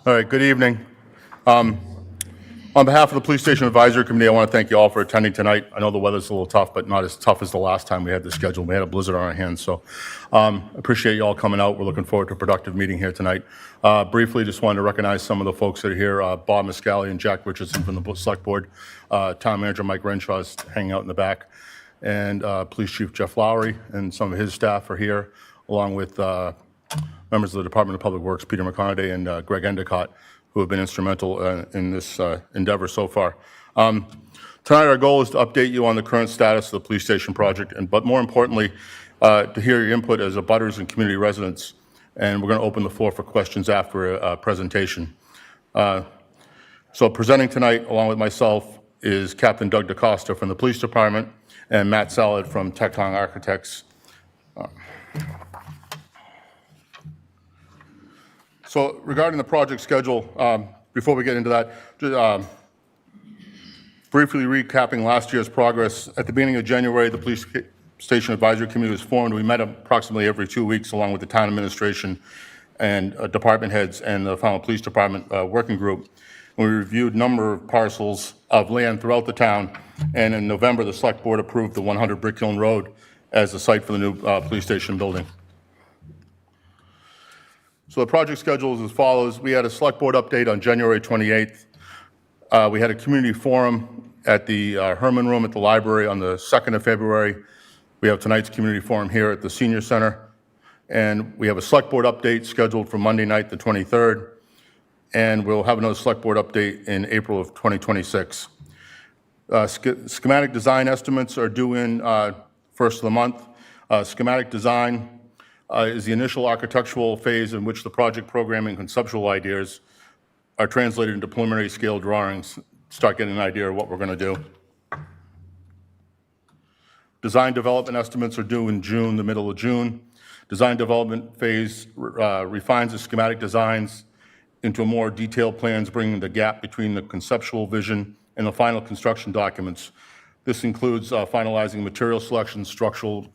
All right, good evening. On behalf of the Police Station Advisory Committee, I want to thank you all for attending tonight. I know the weather's a little tough, but not as tough as the last time we had this schedule. We had a blizzard on our hands, so appreciate you all coming out. We're looking forward to a productive meeting here tonight. Briefly, just wanted to recognize some of the folks that are here. Bob Miscali and Jack Richardson from the Select Board. Town Manager Mike Renshaw is hanging out in the back. And Police Chief Jeff Lowry and some of his staff are here, along with members of the Department of Public Works, Peter McConaday and Greg Endicott, who have been instrumental in this endeavor so far. Tonight, our goal is to update you on the current status of the police station project, but more importantly, to hear your input as abutters and community residents. And we're going to open the floor for questions after a presentation. So presenting tonight, along with myself, is Captain Doug DaCosta from the Police Department and Matt Salad from Tecton Architects. So regarding the project schedule, before we get into that, just, briefly recapping last year's progress. At the beginning of January, the Police Station Advisory Committee was formed. We met approximately every 2 weeks along with the town administration and department heads and the Falmouth Police Department working group. We reviewed a number of parcels of land throughout the town, and in November, the Select Board approved the 100 Brick Hill Road as the site for the new police station building. So the project schedule is as follows. We had a Select Board update on January 28th. We had a community forum at the Herman Room at the library on the 2nd of February. We have tonight's community forum here at the Senior Center. And we have a Select Board update scheduled for Monday night, the 23rd. And we'll have another Select Board update in April of 2026. Schematic design estimates are due in first of the month. Schematic design is the initial architectural phase in which the project programming conceptual ideas are translated into preliminary scale drawings, start getting an idea of what we're going to do. Design development estimates are due in June, the middle of June. Design development phase refines the schematic designs into more detailed plans, bringing the gap between the conceptual vision and the final construction documents. This includes finalizing material selection, structural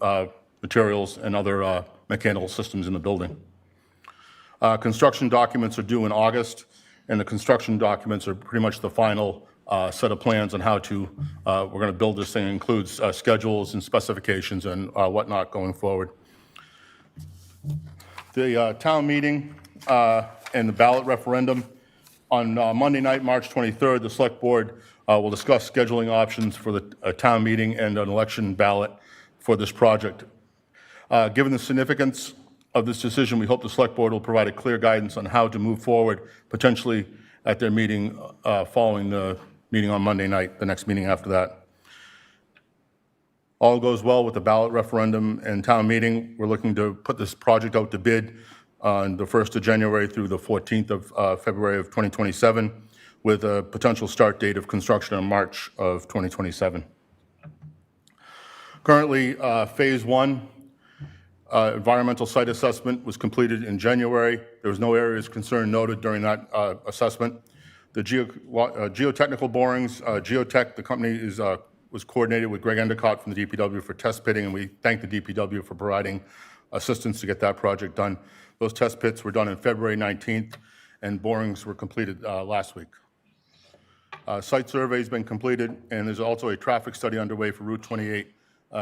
materials, and other mechanical systems in the building. Construction documents are due in August, and the construction documents are pretty much the final set of plans on how to, we're going to build this thing. It includes schedules and specifications and whatnot going forward. The town meeting and the ballot referendum. On Monday night, March 23rd, the Select Board will discuss scheduling options for the town meeting and an election ballot for this project. Given the significance of this decision, we hope the Select Board will provide a clear guidance on how to move forward, potentially at their meeting following the meeting on Monday night, the next meeting after that. All goes well with the ballot referendum and town meeting. We're looking to put this project out to bid on the 1st of January through the 14th of February of 2027, with a potential start date of construction in March of 2027. Currently, phase 1 environmental site assessment was completed in January. There was no areas of concern noted during that assessment. The geotechnical borings, Geotech, the company was coordinated with Greg Endicott from the DPW for test pitting, and we thank the DPW for providing assistance to get that project done. Those test pits were done on February 19th, and borings were completed last week. Site survey has been completed, and there's also a traffic study underway for Route 28,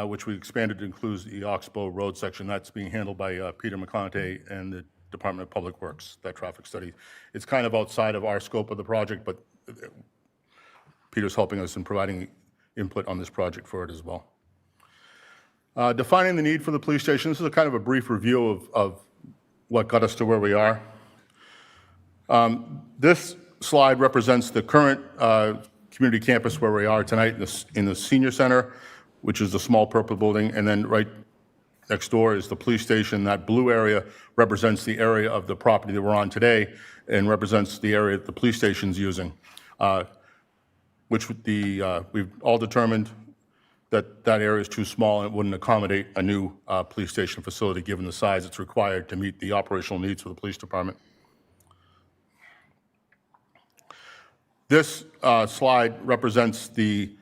which we expanded to include the Oxbow Road section. That's being handled by Peter McConaday and the Department of Public Works, that traffic study. It's kind of outside of our scope of the project, but Peter's helping us in providing input on this project for it as well. Defining the need for the police station. This is a kind of a brief review of what got us to where we are. This slide represents the current community campus where we are tonight in the Senior Center, which is the small purple building, and then right next door is the police station. That blue area represents the area of the property that we're on today and represents the area that the police station's using, which we've all determined that area is too small and it wouldn't accommodate a new police station facility given the size it's required to meet the operational needs of the police department. This slide represents the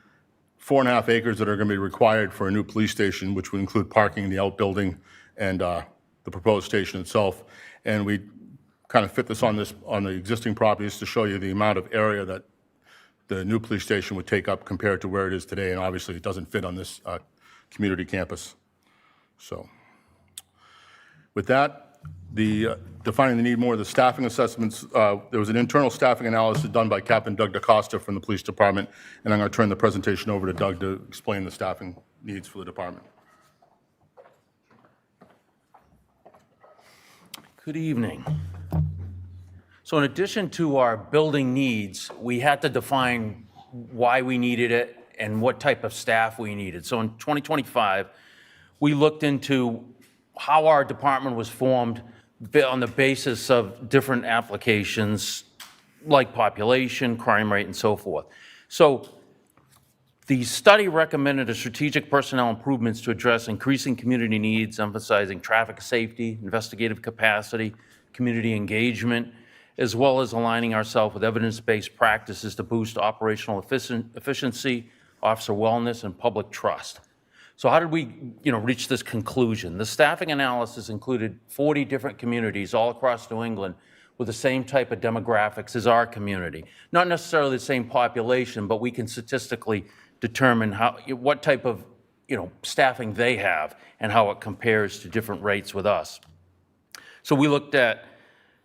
4.5 acres that are going to be required for a new police station, which would include parking in the outbuilding and the proposed station itself. And we kind of fit this on the existing properties to show you the amount of area that the new police station would take up compared to where it is today, and obviously it doesn't fit on this community campus. So with that, defining the need more of the staffing assessments, there was an internal staffing analysis done by Captain Doug DaCosta from the police department, and I'm going to turn the presentation over to Doug to explain the staffing needs for the department. Good evening. So in addition to our building needs, we had to define why we needed it and what type of staff we needed. So in 2025, we looked into how our department was formed on the basis of different applications like population, crime rate, and so forth. So the study recommended a strategic personnel improvements to address increasing community needs, emphasizing traffic safety, investigative capacity, community engagement, as well as aligning ourselves with evidence-based practices to boost operational efficiency, officer wellness, and public trust. So how did we, reach this conclusion? The staffing analysis included 40 different communities all across New England with the same type of demographics as our community. Not necessarily the same population, but we can statistically determine what type of, staffing they have and how it compares to different rates with us. So we looked at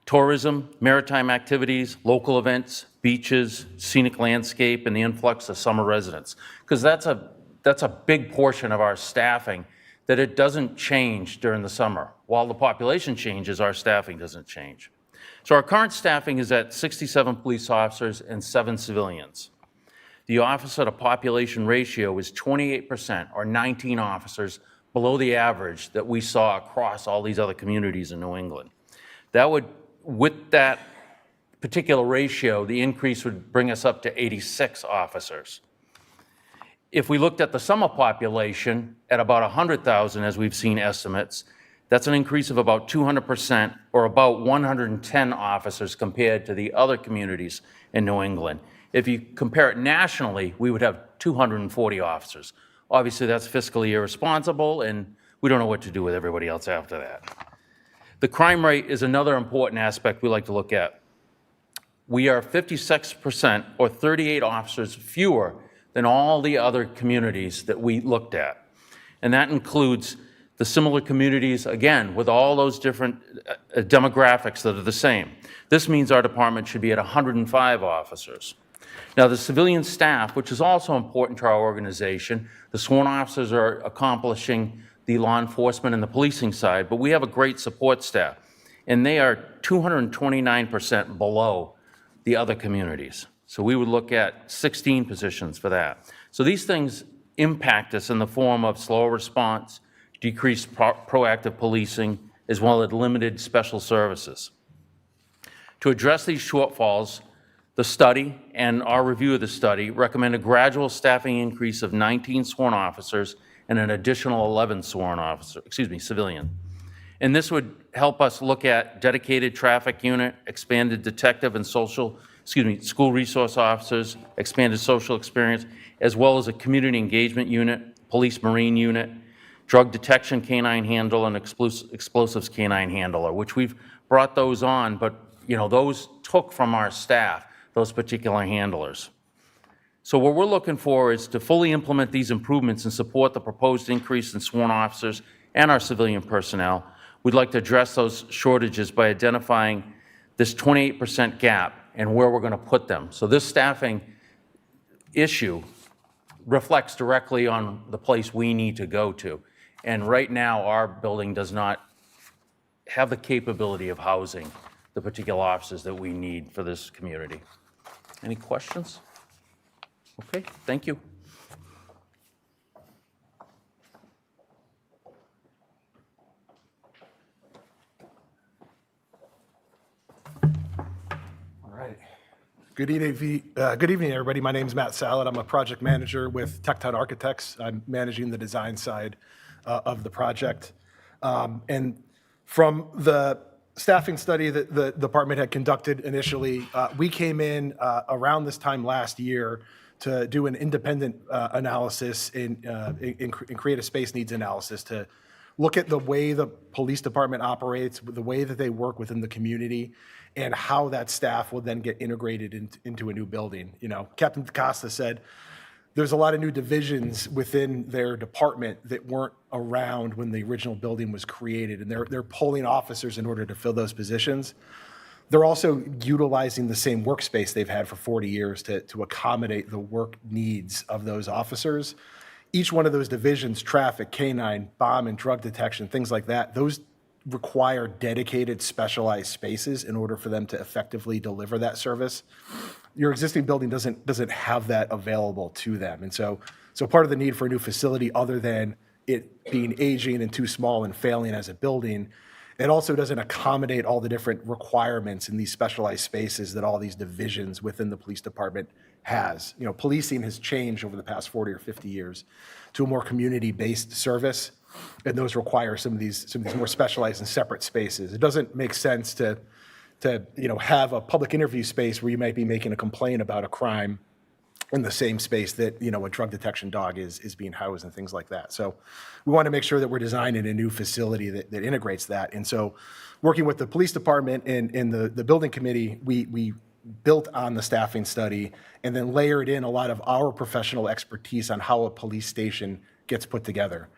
tourism, maritime activities, local events, beaches, scenic landscape, and the influx of summer residents. Because that's a big portion of our staffing that it doesn't change during the summer. While the population changes, our staffing doesn't change. So our current staffing is at 67 police officers and 7 civilians. The officer to population ratio is 28%, or 19 officers below the average that we saw across all these other communities in New England. With that particular ratio, the increase would bring us up to 86 officers. If we looked at the summer population at about 100,000, as we've seen estimates, that's an increase of about 200%, or about 110 officers compared to the other communities in New England. If you compare it nationally, we would have 240 officers. Obviously, that's fiscally irresponsible, and we don't know what to do with everybody else after that. The crime rate is another important aspect we like to look at. We are 56%, or 38 officers fewer than all the other communities that we looked at. And that includes the similar communities, again, with all those different demographics that are the same. This means our department should be at 105 officers. Now, the civilian staff, which is also important to our organization, the sworn officers are accomplishing the law enforcement and the policing side, but we have a great support staff, and they are 229% below the other communities. So we would look at 16 positions for that. So these things impact us in the form of slower response, decreased proactive policing, as well as limited special services. To address these shortfalls, the study and our review of the study recommend a gradual staffing increase of 19 sworn officers and an additional 11 civilian. And this would help us look at dedicated traffic unit, expanded detective and school resource officers, expanded social experience, as well as a community engagement unit, police marine unit, drug detection canine handler, and explosives canine handler, which we've brought those on, but those took from our staff, those particular handlers. So what we're looking for is to fully implement these improvements and support the proposed increase in sworn officers and our civilian personnel. We'd like to address those shortages by identifying this 28% gap and where we're going to put them. So this staffing issue reflects directly on the place we need to go to. And right now, our building does not have the capability of housing the particular officers that we need for this community. Any questions? Okay, thank you. All right. Good evening, everybody. My name is Matt Salad. I'm a project manager with Tectite Architects. I'm managing the design side of the project. And from the staffing study that the department had conducted initially, we came in around this time last year to do an independent analysis and create a space needs analysis to look at the way the police department operates, the way that they work within the community, and how that staff will then get integrated into a new building. You know, Captain DaCosta said there's a lot of new divisions within their department that weren't around when the original building was created, and they're pulling officers in order to fill those positions. They're also utilizing the same workspace they've had for 40 years to accommodate the work needs of those officers. Each one of those divisions, traffic, canine, bomb and drug detection, things like that, those require dedicated, specialized spaces in order for them to effectively deliver that service. Your existing building doesn't have that available to them. And so part of the need for a new facility, other than it being aging and too small and failing as a building, it also doesn't accommodate all the different requirements in these specialized spaces that all these divisions within the police department has. You know, policing has changed over the past 40 or 50 years to a more community-based service, and those require some of these more specialized and separate spaces. It doesn't make sense to have a public interview space where you might be making a complaint about a crime in the same space that, you know, a drug detection dog is being housed and things like that. So we want to make sure that we're designing a new facility that integrates that. And so working with the police department and the building committee, we built on the staffing study and then layered in a lot of our professional expertise on how a police station gets put together.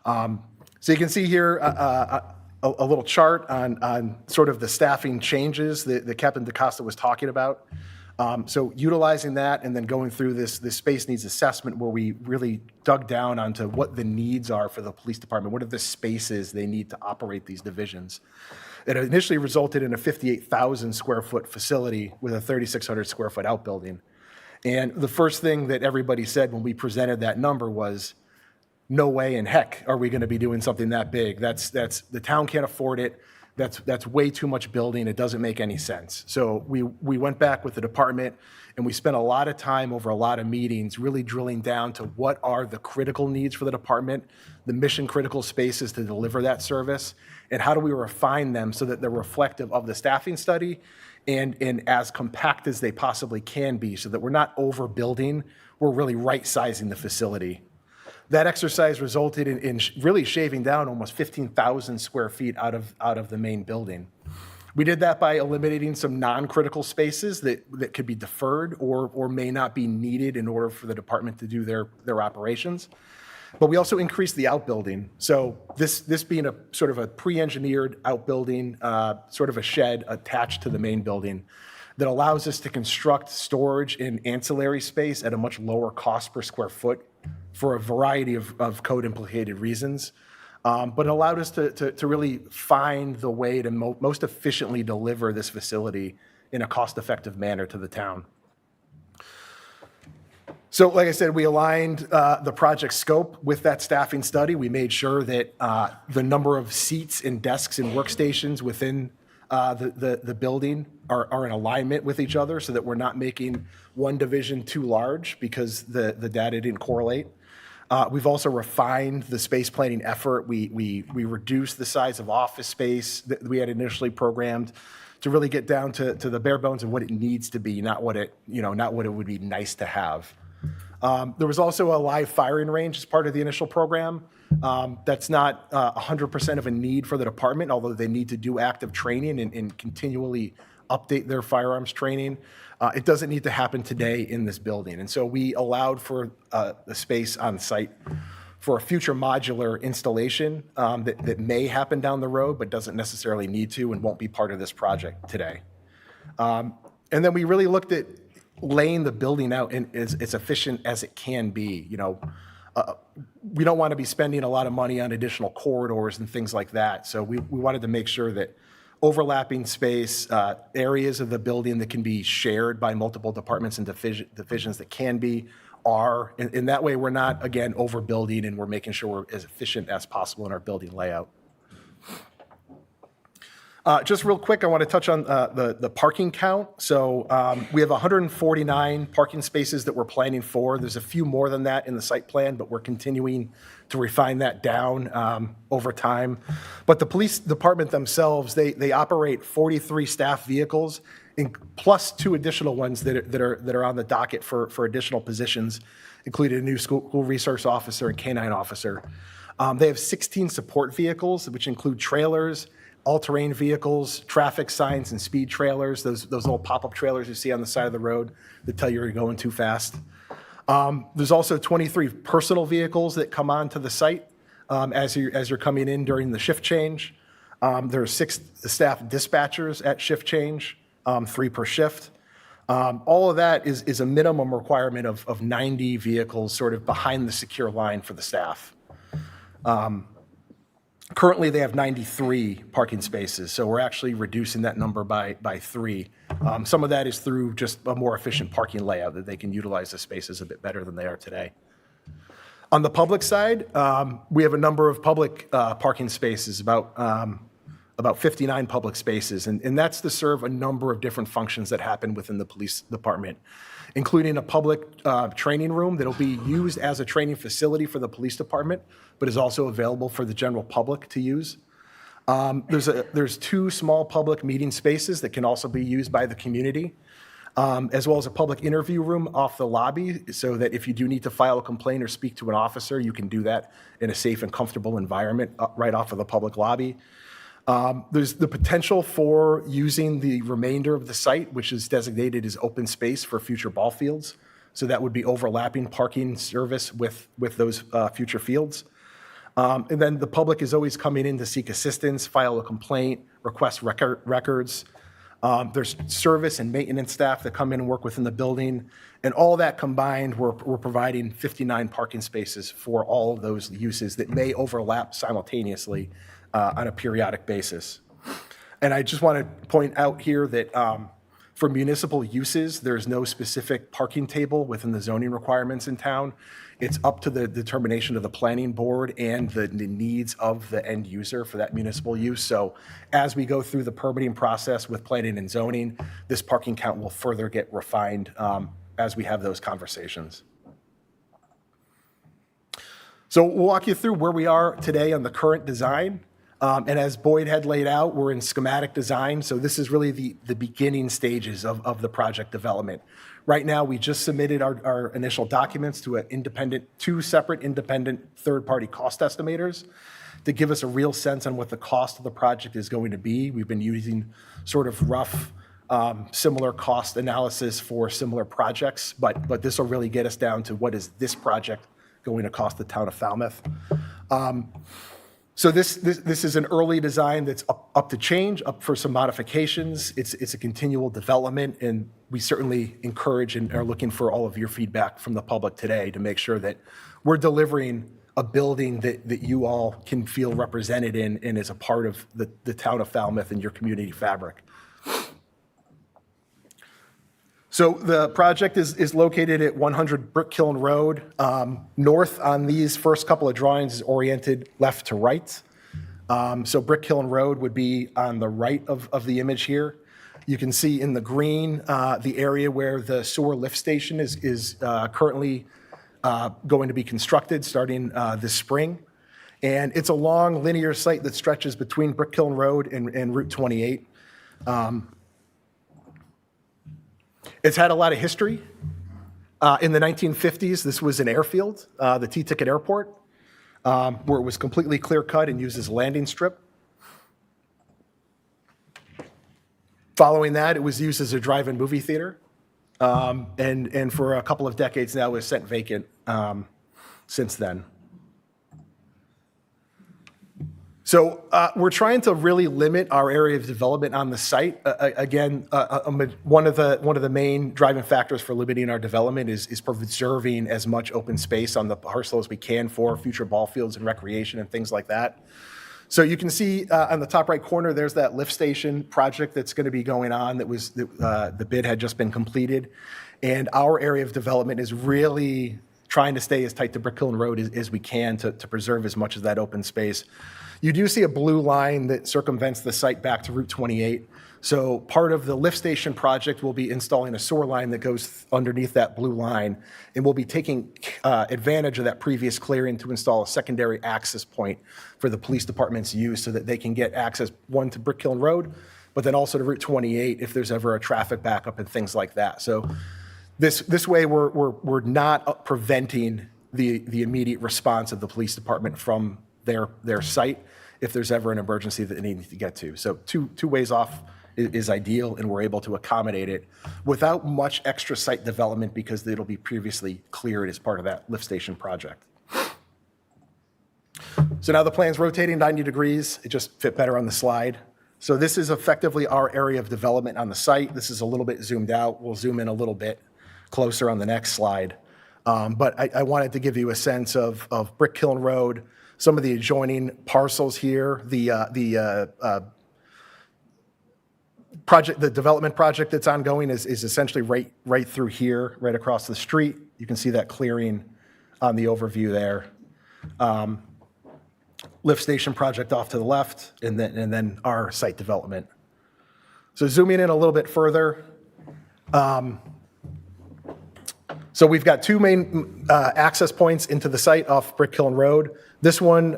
So you can see here a little chart on sort of the staffing changes that Captain DaCosta was talking about. So utilizing that and then going through this space needs assessment where we really dug down onto what the needs are for the police department. What are the spaces they need to operate these divisions? It initially resulted in a 58,000 square foot facility with a 3,600 square foot outbuilding. And the first thing that everybody said when we presented that number was, no way in heck are we going to be doing something that big. That's the town can't afford it. That's way too much building. It doesn't make any sense. So we went back with the department and we spent a lot of time over a lot of meetings really drilling down to what are the critical needs for the department, the mission critical spaces to deliver that service, and how do we refine them so that they're reflective of the staffing study and as compact as they possibly can be so that we're not overbuilding, we're really right sizing the facility. That exercise resulted in really shaving down almost 15,000 square feet out of the main building. We did that by eliminating some non-critical spaces that could be deferred or may not be needed in order for the department to do their operations. But we also increased the outbuilding. So this being a sort of a pre-engineered outbuilding, sort of a shed attached to the main building that allows us to construct storage and ancillary space at a much lower cost per square foot for a variety of code implicated reasons, but it allowed us to really find the way to most efficiently deliver this facility in a cost-effective manner to the town. So like I said, we aligned the project scope with that staffing study. We made sure that the number of seats and desks and workstations within the building are in alignment with each other so that we're not making one division too large because the data didn't correlate. We've also refined the space planning effort. We reduced the size of office space that we had initially programmed to really get down to the bare bones of what it needs to be, not what it would be nice to have. There was also a live firing range as part of the initial program. That's not 100% of a need for the department, although they need to do active training and continually update their firearms training. It doesn't need to happen today in this building. And so we allowed for the space on site for a future modular installation that may happen down the road, but doesn't necessarily need to and won't be part of this project today. And then we really looked at laying the building out as efficient as it can be. You know, we don't want to be spending a lot of money on additional corridors and things like that. So we wanted to make sure that overlapping space, areas of the building that can be shared by multiple departments and divisions that can be are. In that way, we're not, again, overbuilding and we're making sure we're as efficient as possible in our building layout. Just real quick, I want to touch on the parking count. So we have 149 parking spaces that we're planning for. There's a few more than that in the site plan, but we're continuing to refine that down over time. But the police department themselves, they operate 43 staff vehicles, plus 2 additional ones that are on the docket for additional positions, including a new school resource officer and canine officer. They have 16 support vehicles, which include trailers, all-terrain vehicles, traffic signs, and speed trailers, those little pop-up trailers you see on the side of the road that tell you you're going too fast. There's also 23 personal vehicles that come onto the site as you're coming in during the shift change. There are 6 staff dispatchers at shift change, 3 per shift. All of that is a minimum requirement of 90 vehicles sort of behind the secure line for the staff. Currently, they have 93 parking spaces, so we're actually reducing that number by 3. Some of that is through just a more efficient parking layout, that they can utilize the spaces a bit better than they are today. On the public side, we have a number of public parking spaces, about 59 public spaces, and that's to serve a number of different functions that happen within the police department, including a public training room that'll be used as a training facility for the police department, but is also available for the general public to use. There's 2 small public meeting spaces that can also be used by the community, as well as a public interview room off the lobby, so that if you do need to file a complaint or speak to an officer, you can do that in a safe and comfortable environment right off of the public lobby. There's the potential for using the remainder of the site, which is designated as open space for future ball fields. So that would be overlapping parking service with those future fields. And then the public is always coming in to seek assistance, file a complaint, request records. There's service and maintenance staff that come in and work within the building. And all that combined, we're providing 59 parking spaces for all of those uses that may overlap simultaneously on a periodic basis. And I just want to point out here that for municipal uses, there's no specific parking table within the zoning requirements in town. It's up to the determination of the planning board and the needs of the end user for that municipal use. So as we go through the permitting process with planning and zoning, this parking count will further get refined as we have those conversations. So we'll walk you through where we are today on the current design. And as Boyd had laid out, we're in schematic design, so this is really the beginning stages of the project development. Right now, we just submitted our initial documents to 2 separate independent third-party cost estimators to give us a real sense on what the cost of the project is going to be. We've been using sort of rough, similar cost analysis for similar projects, but this will really get us down to what is this project going to cost the town of Falmouth. So this is an early design that's up to change, up for some modifications. It's a continual development, and we certainly encourage and are looking for all of your feedback from the public today to make sure that we're delivering a building that you all can feel represented in and is a part of the town of Falmouth and your community fabric. So the project is located at 100 Brick Kiln Road. North on these first couple of drawings is oriented left to right. So Brick Kiln Road would be on the right of the image here. You can see in the green the area where the sewer lift station is currently going to be constructed starting this spring. And it's a long linear site that stretches between Brick Kiln Road and Route 28. It's had a lot of history. In the 1950s, this was an airfield, the T-Ticket Airport, where it was completely clear-cut and used as a landing strip. Following that, it was used as a drive-in movie theater, and for a couple of decades now, it was set vacant since then. So we're trying to really limit our area of development on the site. Again, one of the main driving factors for limiting our development is preserving as much open space on the parcel as we can for future ball fields and recreation and things like that. So you can see on the top right corner, there's that lift station project that's going to be going on. The bid had just been completed, and our area of development is really trying to stay as tight to Brick Kiln Road as we can to preserve as much of that open space. You do see a blue line that circumvents the site back to Route 28. So part of the lift station project will be installing a sewer line that goes underneath that blue line, and we'll be taking advantage of that previous clearing to install a secondary access point for the police department's use so that they can get access, one, to Brick Kiln Road, but then also to Route 28 if there's ever a traffic backup and things like that. So this way we're not preventing the immediate response of the police department from their site if there's ever an emergency that they need to get to. So two ways off is ideal, and we're able to accommodate it without much extra site development because it'll be previously cleared as part of that lift station project. So now the plan's rotating 90 degrees. It just fit better on the slide. So this is effectively our area of development on the site. This is a little bit zoomed out. We'll zoom in a little bit closer on the next slide. But I wanted to give you a sense of Brick Kiln Road, some of the adjoining parcels here, the development project that's ongoing is essentially right through here, right across the street. You can see that clearing on the overview there. Lift station project off to the left, and then our site development. So zooming in a little bit further. So we've got two main access points into the site off Brick Kiln Road. This one,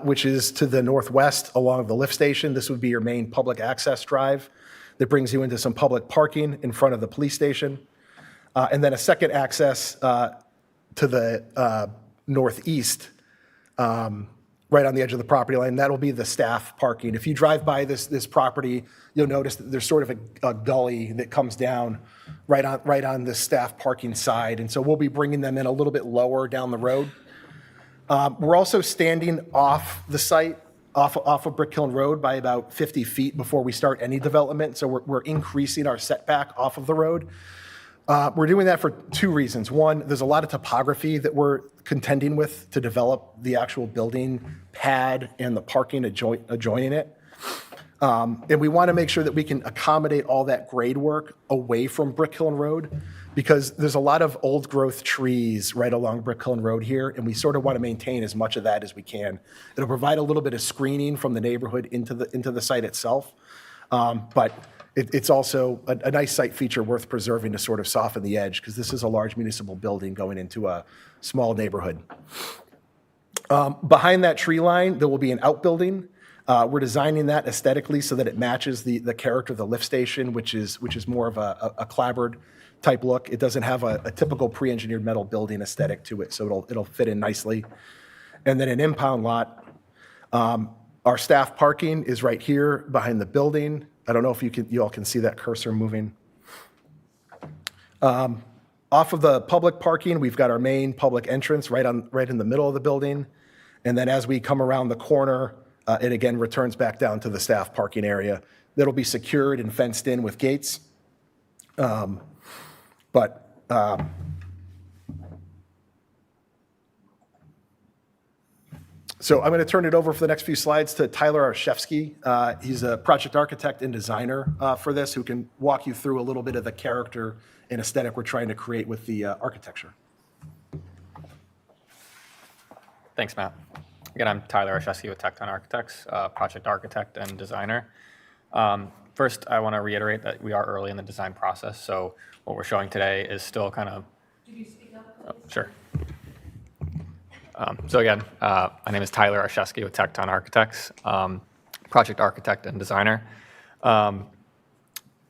which is to the northwest along the lift station, this would be your main public access drive that brings you into some public parking in front of the police station. And then a second access to the northeast, right on the edge of the property line. That'll be the staff parking. If you drive by this property, you'll notice that there's sort of a gully that comes down right on the staff parking side. And so we'll be bringing them in a little bit lower down the road. We're also standing off the site, off of Brick Kiln Road by about 50 feet before we start any development. So we're increasing our setback off of the road. We're doing that for two reasons. One, there's a lot of topography that we're contending with to develop the actual building pad and the parking adjoining it. And we want to make sure that we can accommodate all that grade work away from Brick Kiln Road, because there's a lot of old growth trees right along Brick Kiln Road here, and we sort of want to maintain as much of that as we can. It'll provide a little bit of screening from the neighborhood into the site itself, but it's also a nice site feature worth preserving to sort of soften the edge, because this is a large municipal building going into a small neighborhood. Behind that tree line, there will be an outbuilding. We're designing that aesthetically so that it matches the character of the lift station, which is more of a clapboard type look. It doesn't have a typical pre-engineered metal building aesthetic to it, so it'll fit in nicely. And then an impound lot. Our staff parking is right here behind the building. I don't know if you all can see that cursor moving. Off of the public parking, we've got our main public entrance right in the middle of the building. And then as we come around the corner, it again returns back down to the staff parking area. That'll be secured and fenced in with gates. So I'm going to turn it over for the next few slides to Tyler Arshevsky. He's a project architect and designer for this, who can walk you through a little bit of the character and aesthetic we're trying to create with the architecture. Thanks, Matt. Again, I'm Tyler Arshevsky with Tecton Architects, project architect and designer. First, I want to reiterate that we are early in the design process, so what we're showing today is still kind of... Could you speak up, please? Oh, sure. So again, my name is Tyler Arshevsky with Tecton Architects, project architect and designer. I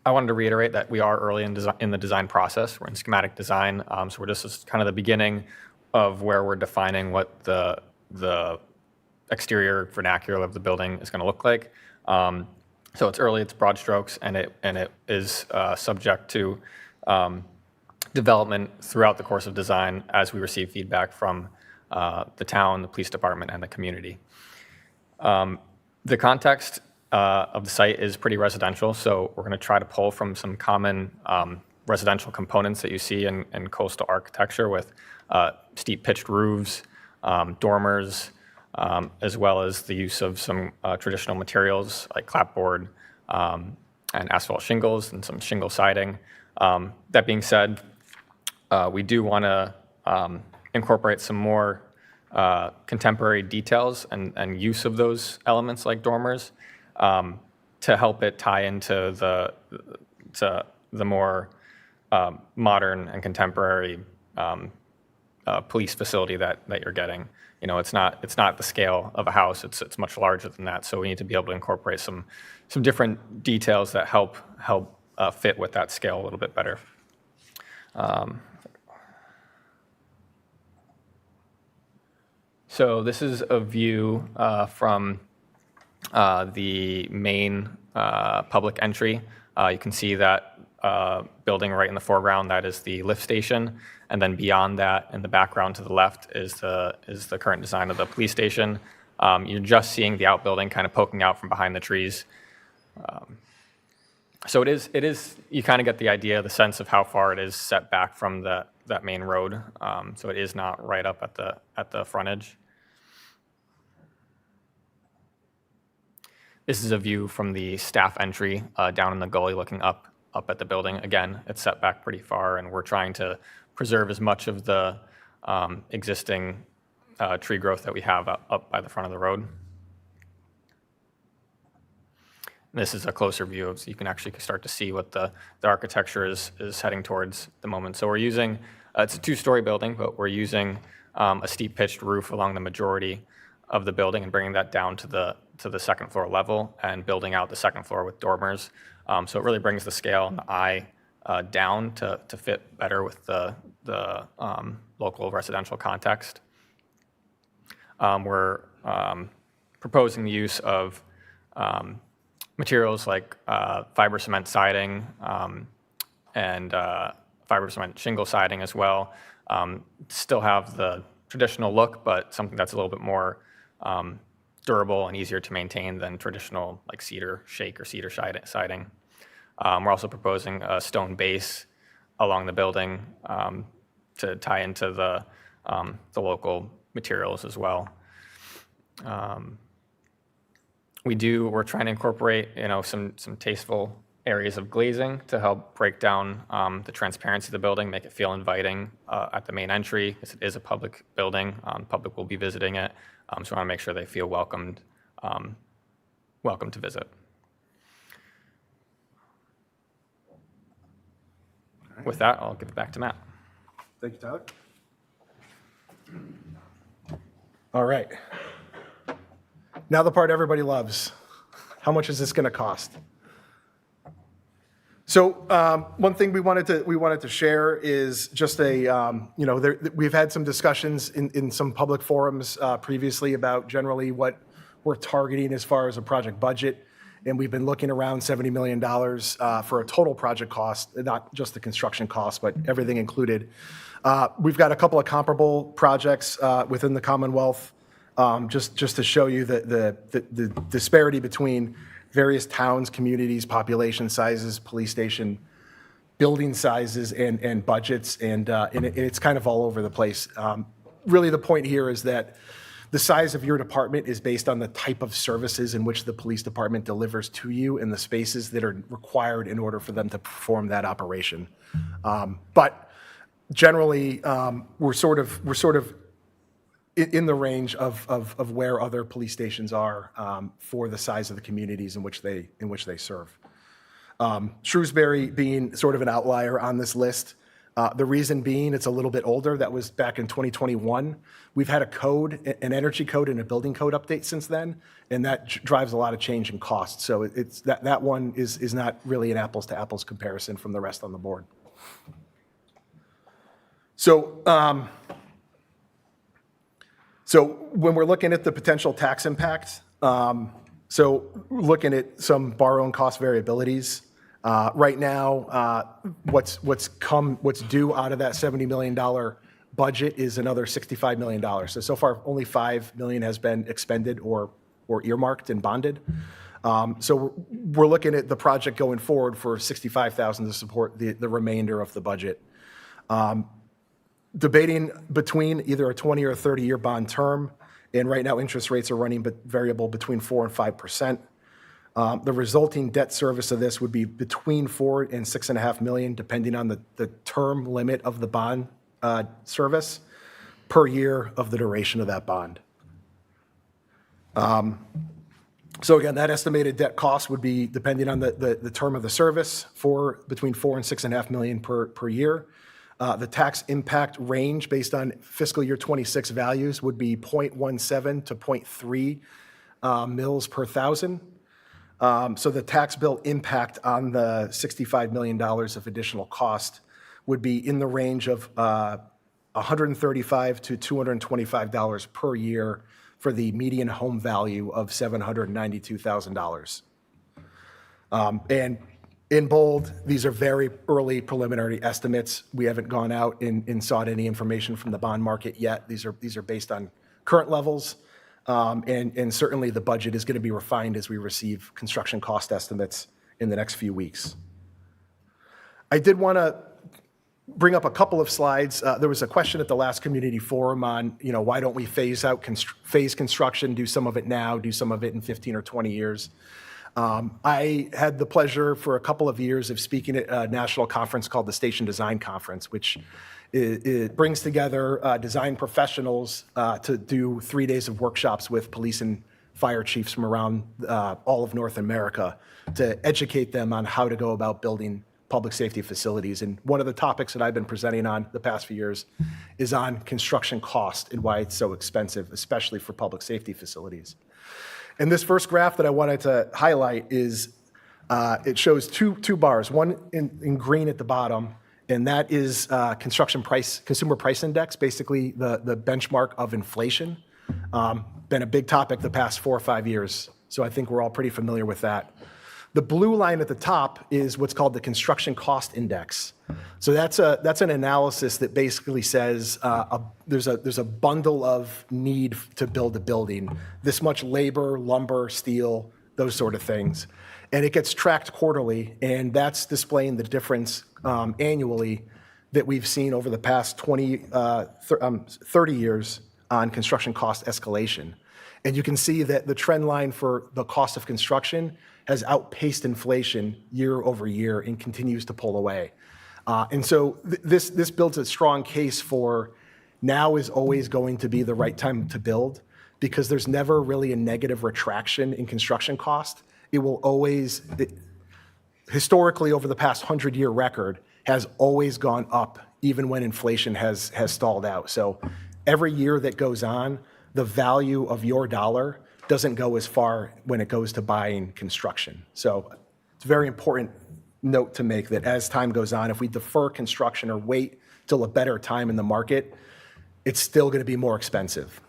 wanted to reiterate that we are early in the design process. We're in schematic design, so we're just kind of the beginning of where we're defining what the exterior vernacular of the building is going to look like. So it's early, it's broad strokes, and it is subject to development throughout the course of design as we receive feedback from the town, the police department, and the community. The context of the site is pretty residential, so we're going to try to pull from some common residential components that you see in coastal architecture, with steep pitched roofs, dormers, as well as the use of some traditional materials like clapboard and asphalt shingles and some shingle siding. That being said, we do want to incorporate some more contemporary details and use of those elements like dormers to help it tie into the more modern and contemporary police facility that you're getting. You know, it's not the scale of a house. It's much larger than that. So we need to be able to incorporate some different details that help fit with that scale a little bit better. So this is a view from the main public entry. You can see that building right in the foreground, that is the lift station. And then beyond that, in the background to the left, is the current design of the police station. You're just seeing the outbuilding kind of poking out from behind the trees. So it is. You kind of get the idea, the sense of how far it is set back from that main road. So it is not right up at the frontage. This is a view from the staff entry down in the gully, looking up at the building. Again, it's set back pretty far, and we're trying to preserve as much of the existing tree growth that we have up by the front of the road. This is a closer view, so you can actually start to see what the architecture is heading towards at the moment. So we're using, it's a two-story building, but we're using a steep pitched roof along the majority of the building and bringing that down to the second floor level and building out the second floor with dormers. So it really brings the scale and the eye down to fit better with the local residential context. We're proposing the use of materials like fiber cement siding and fiber cement shingle siding as well. Still have the traditional look, but something that's a little bit more durable and easier to maintain than traditional like cedar shake or cedar siding. We're also proposing a stone base along the building to tie into the local materials as well. We're trying to incorporate, some tasteful areas of glazing to help break down the transparency of the building, make it feel inviting at the main entry, because it is a public building. The public will be visiting it, so we want to make sure they feel welcomed to visit. With that, I'll give it back to Matt. Thank you, Tyler. All right. Now the part everybody loves. How much is this going to cost? So one thing we wanted to share is just we've had some discussions in some public forums previously about generally what we're targeting as far as a project budget. And we've been looking around $70 million for a total project cost, not just the construction cost, but everything included. We've got a couple of comparable projects within the Commonwealth, just to show you the disparity between various towns, communities, population sizes, police station, building sizes, and budgets, and it's kind of all over the place. Really, the point here is that the size of your department is based on the type of services in which the police department delivers to you and the spaces that are required in order for them to perform that operation. But generally, we're sort of in the range of where other police stations are for the size of the communities in which they serve. Shrewsbury being sort of an outlier on this list. The reason being it's a little bit older. That was back in 2021. We've had an energy code and a building code update since then, and that drives a lot of change in cost. So it's that one is not really an apples to apples comparison from the rest on the board. So when we're looking at the potential tax impact, so looking at some borrowing cost variabilities. Right now, what's due out of that $70 million budget is another $65 million. So far, only $5 million has been expended or earmarked and bonded. So we're looking at the project going forward for $65,000 to support the remainder of the budget. Debating between either a 20 or 30-year bond term, and right now interest rates are running variable between 4% and 5%. The resulting debt service of this would be between $4 and $6.5 million, depending on the term limit of the bond service per year of the duration of that bond. So again, that estimated debt cost would be depending on the term of the service for between $4 and $6.5 million per year. The tax impact range based on fiscal year 26 values would be 0.17 to 0.3 mils per thousand. So the tax bill impact on the $65 million of additional cost would be in the range of $100 $135 to $225 per year for the median home value of $792,000. And in bold, these are very early preliminary estimates. We haven't gone out and sought any information from the bond market yet. These are based on current levels. And certainly the budget is going to be refined as we receive construction cost estimates in the next few weeks. I did want to bring up a couple of slides. There was a question at the last community forum on, why don't we phase construction, do some of it now, do some of it in 15 or 20 years. I had the pleasure for a couple of years of speaking at a national conference called the Station Design Conference, which it brings together design professionals to do 3 days of workshops with police and fire chiefs from around all of North America to educate them on how to go about building public safety facilities. And one of the topics that I've been presenting on the past few years is on construction cost and why it's so expensive, especially for public safety facilities. And this first graph that I wanted to highlight is, it shows two bars, one in green at the bottom, and that is consumer price index, basically the benchmark of inflation. Been a big topic the past 4 or 5 years, so I think we're all pretty familiar with that. The blue line at the top is what's called the construction cost index. So that's an analysis that basically says there's a bundle of need to build a building, this much labor, lumber, steel, those sort of things. And it gets tracked quarterly, and that's displaying the difference annually that we've seen over the past 30 years on construction cost escalation. And you can see that the trend line for the cost of construction has outpaced inflation year over year and continues to pull away. And so this builds a strong case for now is always going to be the right time to build, because there's never really a negative retraction in construction cost. It will always, historically over the past 100-year record, has always gone up even when inflation has stalled out. So every year that goes on, the value of your dollar doesn't go as far when it goes to buying construction. So it's a very important note to make that as time goes on, if we defer construction or wait till a better time in the market, it's still going to be more expensive.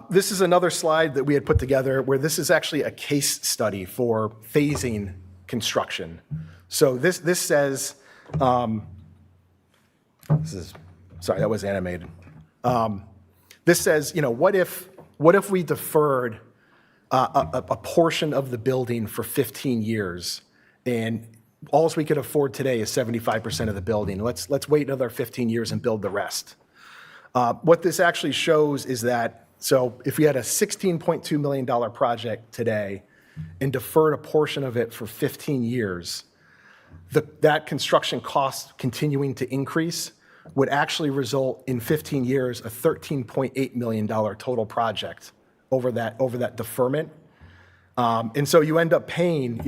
This is another slide that we had put together where this is actually a case study for phasing construction. So this says, sorry, that was animated. This says, what if we deferred a portion of the building for 15 years, and all we could afford today is 75% of the building. Let's wait another 15 years and build the rest. What this actually shows is that, so if we had a $16.2 million project today and deferred a portion of it for 15 years, that construction cost continuing to increase would actually result in 15 years a $13.8 million total project over that deferment. And so you end up paying,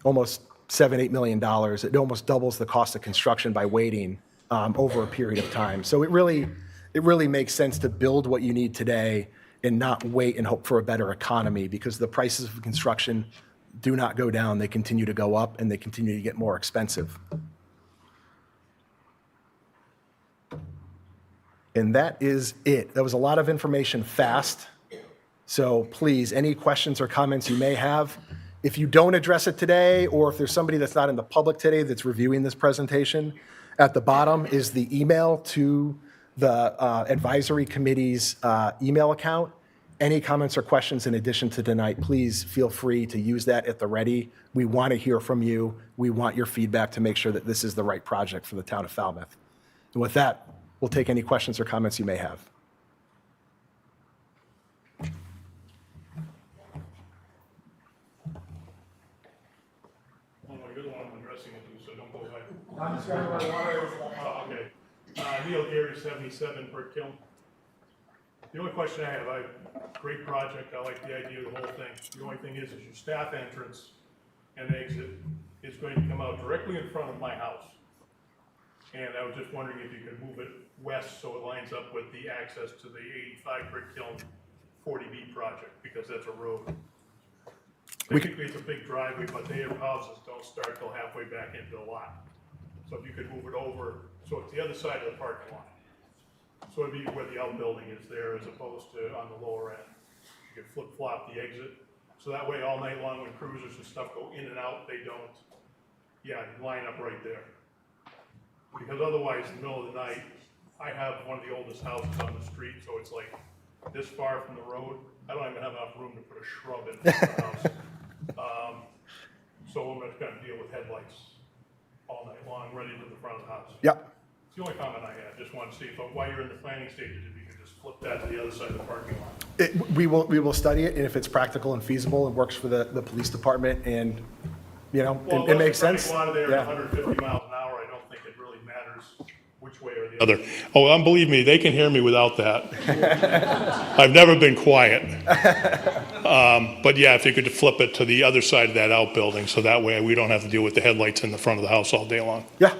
almost $7-8 million. It almost doubles the cost of construction by waiting over a period of time. So it really makes sense to build what you need today and not wait and hope for a better economy, because the prices of construction do not go down. They continue to go up, and they continue to get more expensive. And that is it. That was a lot of information fast. So please, any questions or comments you may have, if you don't address it today, or if there's somebody that's not in the public today that's reviewing this presentation, at the bottom is the email to the advisory committee's email account. Any comments or questions in addition to tonight, please feel free to use that at the ready. We want to hear from you. We want your feedback to make sure that this is the right project for the town of Falmouth. And with that, we'll take any questions or comments you may have. You're the one I'm addressing it to, so don't go ahead. I'm just going to run water. Oh, okay. Neil Gary, 77 Brick Kiln. The only question I have, great project, I like the idea of the whole thing. The only thing is your staff entrance and exit is going to come out directly in front of my house. And I was just wondering if you could move it west so it lines up with the access to the 85 Brick Kiln 40B project, because that's a road. Technically, it's a big driveway, but their houses don't start till halfway back into the lot. So if you could move it over, so it's the other side of the parking lot. So it'd be where the outbuilding is there as opposed to on the lower end. You could flip flop the exit. So that way all night long when cruisers and stuff go in and out, they don't, you line up right there. Because otherwise, in the middle of the night, I have one of the oldest houses on the street, so it's like this far from the road. I don't even have enough room to put a shrub in front of the house. So I'm just gonna deal with headlights all night long, ready to the front of the house. Yep. It's the only comment I had. Just wanted to see if, while you're in the planning stages, if you could just flip that to the other side of the parking lot. We will study it, and if it's practical and feasible and works for the police department and, you know, Well, it makes sense. Unless the traffic there Yeah. at 150 miles an hour, I don't think it really matters which way or the other. Oh, believe me, they can hear me without that. I've never been quiet. But yeah, if you could flip it to the other side of that outbuilding, so that way we don't have to deal with the headlights in the front of the house all day long. Yeah.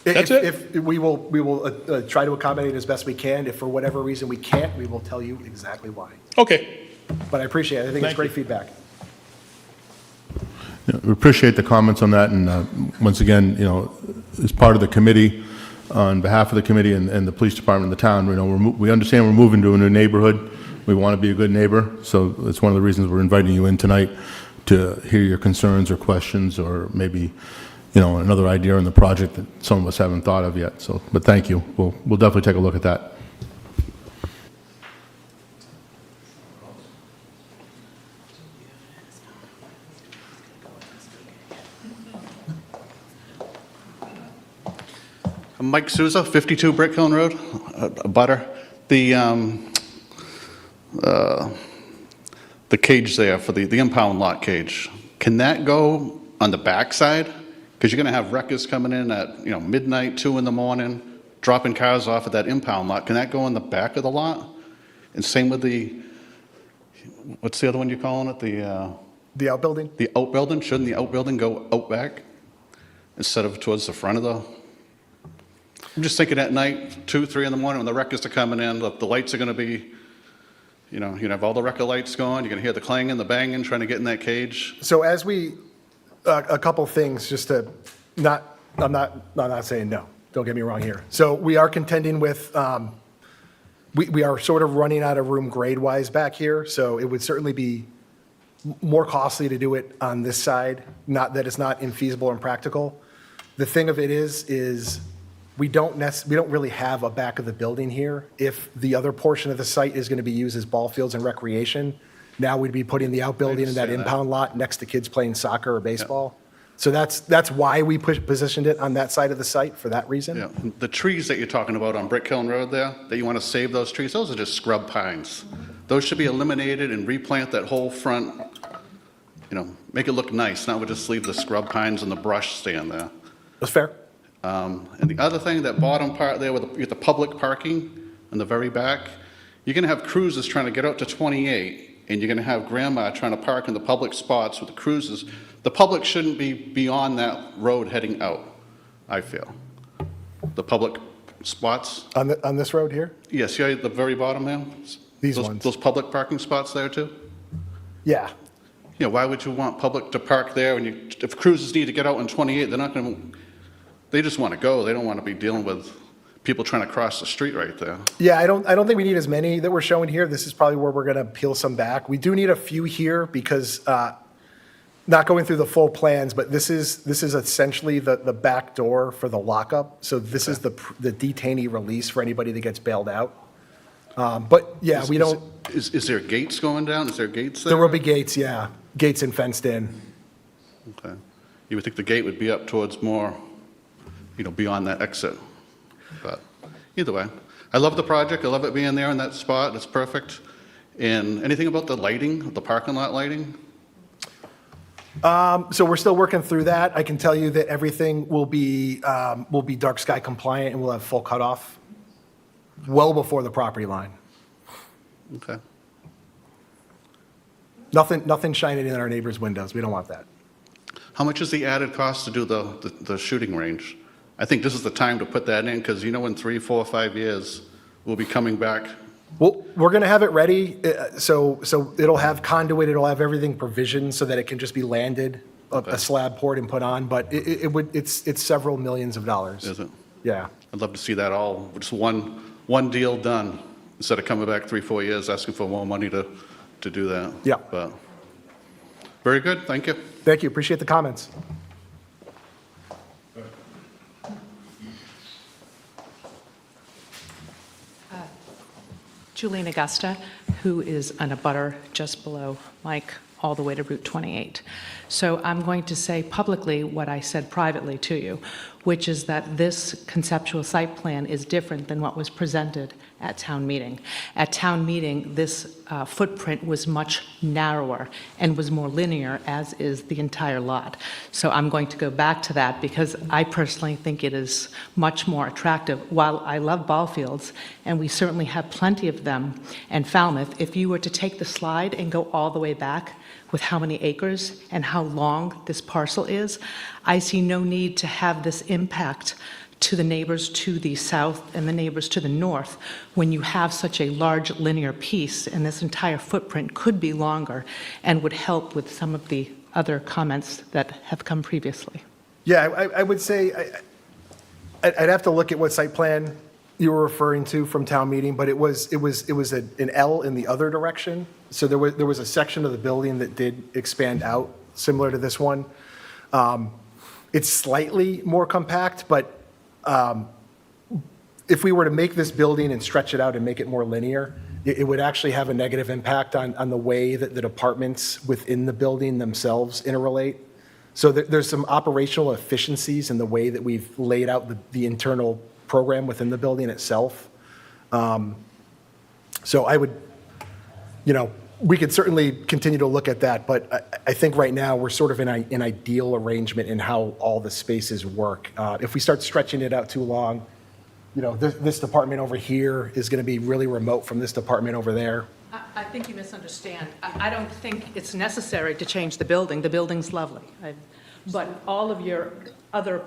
That's it? If we will try to accommodate as best we can. If for whatever reason we can't, we will tell you exactly why. Okay. But I appreciate it. I think it's Thank great you. feedback. We appreciate the comments on that, and once again, you know, as part of the committee, on behalf of the committee and the police department and the town, you know, we understand we're moving to a new neighborhood. We want to be a good neighbor, so it's one of the reasons we're inviting you in tonight to hear your concerns or questions, or maybe, you know, another idea on the project that some of us haven't thought of yet. So, but thank you. We'll definitely take a look at that. I'm Mike Souza, 52 Brick Hill Road, a butter. The cage there for the impound lot cage, can that go on the backside? Because you're going to have wreckers coming in at, you know, midnight, 2 in the morning, dropping cars off at that impound lot. Can that go in the back of the lot? And same with what's the other one you're calling it? The outbuilding? The outbuilding? Shouldn't the outbuilding go out back instead of towards the front of the? I'm just thinking at night, 2, 3 in the morning when the wreckers are coming in, the lights are going to be, you know, you're going to have all the wrecker lights going, you're going to hear the clanging, the banging, trying to get in that cage. So as a couple things, just to I'm not saying no, don't get me wrong here. So we are contending with, we are sort of running out of room grade-wise back here, so it would certainly be more costly to do it on this side, not that it's not infeasible or impractical. The thing of it is we don't really have a back of the building here. If the other portion of the site is going to be used as ball fields and recreation, now we'd be putting the outbuilding in that understand that. impound lot next to kids playing soccer or baseball. So that's why we positioned it on that side of the site, for that reason. Yeah, the trees that you're talking about on Brick Hill Road there, that you want to save those trees, those are just scrub pines. Those should be eliminated and replant that whole front, you know, make it look nice, not just leave the scrub pines and the brush stand there. That's fair. And the other thing, that bottom part there with the public parking in the very back, you're going to have cruisers trying to get out to 28, and you're going to have grandma trying to park in the public spots with the cruisers. The public shouldn't be beyond that road heading out, I feel. The public spots, On this road here? yes, see at the very bottom there? These Those- ones. Those public parking spots there too? Yeah. Yeah, why would you want public to park there when if cruisers need to get out on 28, they're not going to, they just want to go. They don't want to be dealing with people trying to cross the street right there. Yeah, I don't think we need as many that we're showing here. This is probably where we're going to peel some back. We do need a few here because, not going through the full plans, but this is essentially the back door for the lockup. So this is the detainee release for anybody that gets bailed out. But yeah, we don't, Is there gates going down? Is there gates there? there will be gates, yeah, gates and fenced in. Okay. You would think the gate would be up towards more, you know, beyond that exit. But either way, I love the project. I love it being there in that spot. It's perfect. And anything about the lighting, the parking lot lighting? So we're still working through that. I can tell you that everything will be dark sky compliant and we'll have full cutoff well before the property line. Okay. Nothing shining in our neighbors' windows. We don't want that. How much is the added cost to do the shooting range? I think this is the time to put that in because, you know, in 3, 4, 5 years, we'll be coming back. Well, we're going to have it ready, so it'll have conduit, it'll have everything provisioned so that it can just be landed a slab poured and put on, but it's several millions of dollars. Is it? Yeah. I'd love to see that all, just one deal done, instead of coming back 3-4 years asking for more money to do that. Yeah. But, very good, thank you. Thank you, appreciate the comments. Julian Augusta, who is an abutter just below Mike, all the way to Route 28. So I'm going to say publicly what I said privately to you, which is that this conceptual site plan is different than what was presented at town meeting. At town meeting, this footprint was much narrower and was more linear, as is the entire lot. So I'm going to go back to that because I personally think it is much more attractive. While I love ball fields, and we certainly have plenty of them in Falmouth, if you were to take the slide and go all the way back with how many acres and how long this parcel is, I see no need to have this impact to the neighbors to the south and the neighbors to the north when you have such a large linear piece, and this entire footprint could be longer and would help with some of the other comments that have come previously. Yeah, I would say, I'd have to look at what site plan you were referring to from town meeting, but it was an L in the other direction. So there was a section of the building that did expand out, similar to this one. It's slightly more compact, but if we were to make this building and stretch it out and make it more linear, it would actually have a negative impact on the way that the departments within the building themselves interrelate. So there's some operational efficiencies in the way that we've laid out the internal program within the building itself. So I would, we could certainly continue to look at that, but I think right now we're sort of in an ideal arrangement in how all the spaces work. If we start stretching it out too long, this department over here is going to be really remote from this department over there. I think you misunderstand. I don't think it's necessary to change the building. The building's lovely. But all of your other,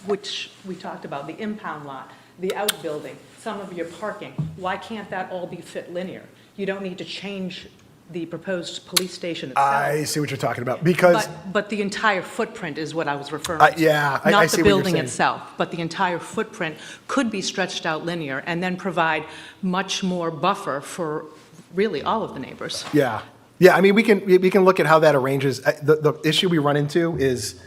which we talked about, the impound lot, the outbuilding, some of your parking, why can't that all be fit linear? You don't need to change the proposed police station itself. I see what you're talking about, because, But the entire footprint is what I was referring to. yeah, I see Not what the you're building saying. itself, but the entire footprint could be stretched out linear and then provide much more buffer for really all of the neighbors. yeah. Yeah, I mean, we can look at how that arranges. The issue we run into is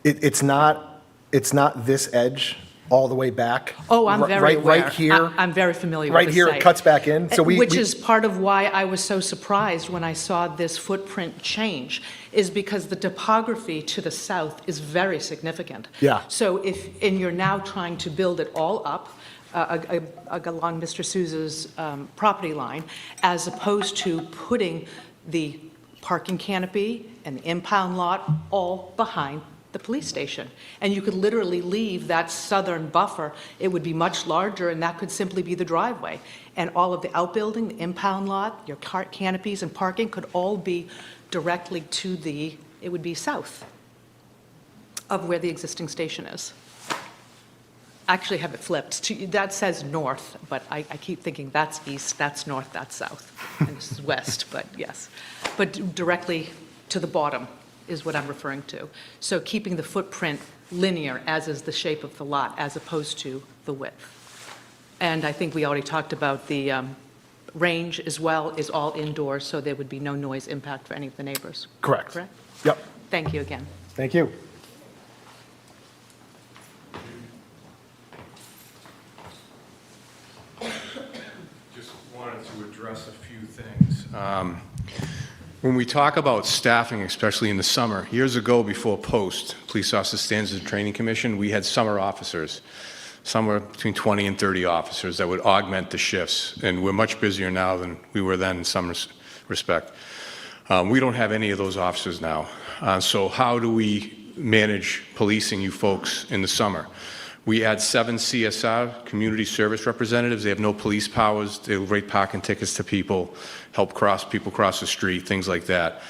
it's not this edge all the way back. Oh, I'm very aware. Right here. I'm very familiar with Right the here, site. it cuts back in. So Which is part of why I was so surprised when I saw this footprint change, is because the topography to the south is very significant. Yeah. So and you're now trying to build it all up along Mr. Souza's property line, as opposed to putting the parking canopy and the impound lot all behind the police station. And you could literally leave that southern buffer. It would be much larger, and that could simply be the driveway. And all of the outbuilding, the impound lot, your canopies and parking could all be directly to it would be south of where the existing station is. Actually have it flipped. That says north, but I keep thinking that's east, that's north, that's south, and this is west, but yes. But directly to the bottom is what I'm referring to. So keeping the footprint linear, as is the shape of the lot, as opposed to the width. And I think we already talked about the range as well is all indoors, so there would be no noise impact for any of the neighbors. Correct. Correct? Yep. Thank you again. Thank you. Just wanted to address a few things. When we talk about staffing, especially in the summer, years ago before POST, Police Officer Standards and Training Commission, we had summer officers, somewhere between 20 and 30 officers that would augment the shifts, and we're much busier now than we were then in some respect. We don't have any of those officers now. So how do we manage policing you folks in the summer? We had 7 CSR, community service representatives. They have no police powers. They write parking tickets to people, help people cross the street, things like that.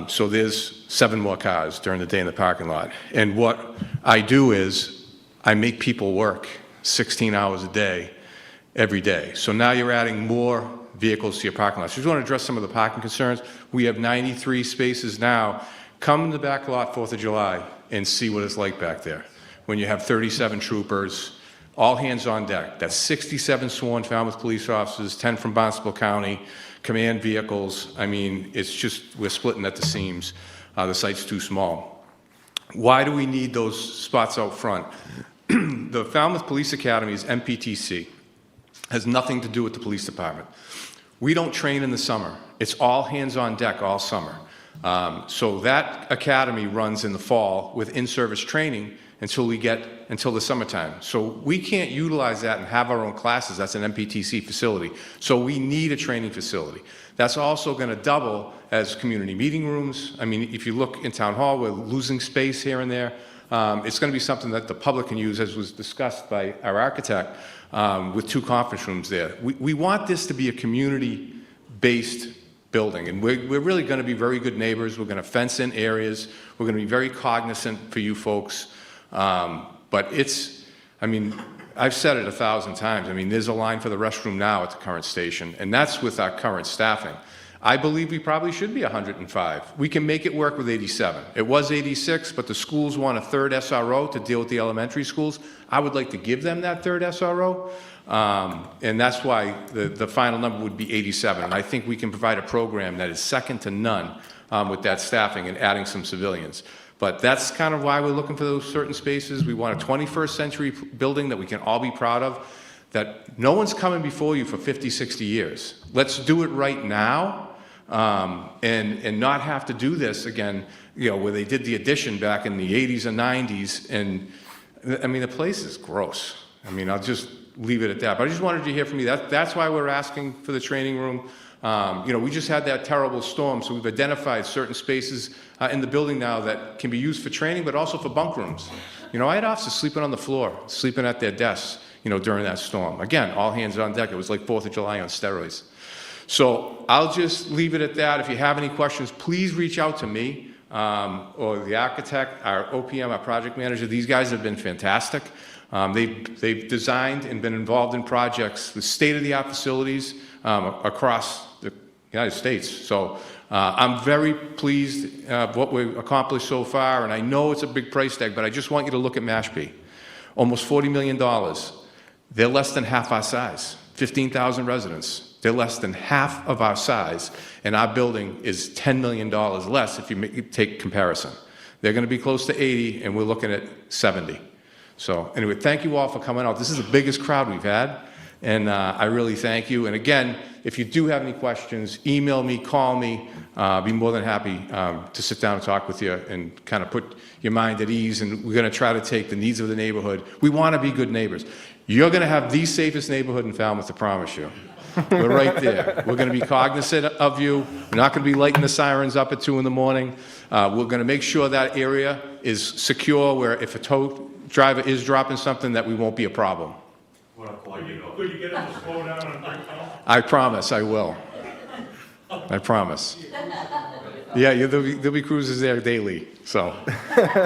So there's 7 more cars during the day in the parking lot. And what I do is I make people work 16 hours a day, every day. So now you're adding more vehicles to your parking lot. So just want to address some of the parking concerns. We have 93 spaces now come to the back lot 4th of July and see what it's like back there. When you have 37 troopers, all hands on deck. That's 67 sworn Falmouth police officers, 10 from Barnstable County, command vehicles. I mean, it's just, we're splitting at the seams. The site's too small. Why do we need those spots out front? The Falmouth Police Academy is MPTC. Has nothing to do with the police department. We don't train in the summer. It's all hands on deck all summer. So that academy runs in the fall with in-service training until the summertime. So we can't utilize that and have our own classes. That's an MPTC facility. So we need a training facility. That's also going to double as community meeting rooms. I mean, if you look in Town Hall, we're losing space here and there. It's going to be something that the public can use, as was discussed by our architect, with 2 conference rooms there. We want this to be a community-based building, and we're really going to be very good neighbors. We're going to fence in areas. We're going to be very cognizant for you folks. But it's, I mean, I've said it 1,000 times. I mean, there's a line for the restroom now at the current station, and that's with our current staffing. I believe we probably should be 105. We can make it work with 87. It was 86, but the schools want a 3rd SRO to deal with the elementary schools. I would like to give them that 3rd SRO, and that's why the final number would be 87. And I think we can provide a program that is second to none with that staffing and adding some civilians. But that's kind of why we're looking for those certain spaces. We want a 21st century building that we can all be proud of, that no one's coming before you for 50, 60 years. Let's do it right now, and not have to do this again, you know, where they did the addition back in the 80s and 90s. And I mean, the place is gross. I mean, I'll just leave it at that. But I just wanted to hear from you. That's why we're asking for the training room. You know, we just had that terrible storm, so we've identified certain spaces in the building now that can be used for training, but also for bunk rooms. You know, I had officers sleeping on the floor, sleeping at their desks, you know, during that storm. Again, all hands on deck. It was like 4th of July on steroids. So I'll just leave it at that. If you have any questions, please reach out to me or the architect, our OPM, our project manager. These guys have been fantastic. They've designed and been involved in projects with state-of-the-art facilities across the United States. So I'm very pleased what we've accomplished so far, and I know it's a big price tag, but I just want you to look at Mashpee. Almost $40 million. They're less than half our size, 15,000 residents. They're less than half of our size, and our building is $10 million less if you take comparison. They're going to be close to 80, and we're looking at 70. So anyway, thank you all for coming out. This is the biggest crowd we've had, and I really thank you. And again, if you do have any questions, email me, call me. I'll be more than happy to sit down and talk with you and kind of put your mind at ease. And we're going to try to take the needs of the neighborhood. We want to be good neighbors. You're going to have the safest neighborhood in Falmouth, I promise you. We're right there. We're going to be cognizant of you. We're not going to be lighting the sirens up at 2 in the morning. We're going to make sure that area is secure, where if a tow driver is dropping something, that we won't be a problem. Could you get them to slow down and break down? I promise I will. I promise. Yeah, there'll be cruises there daily, so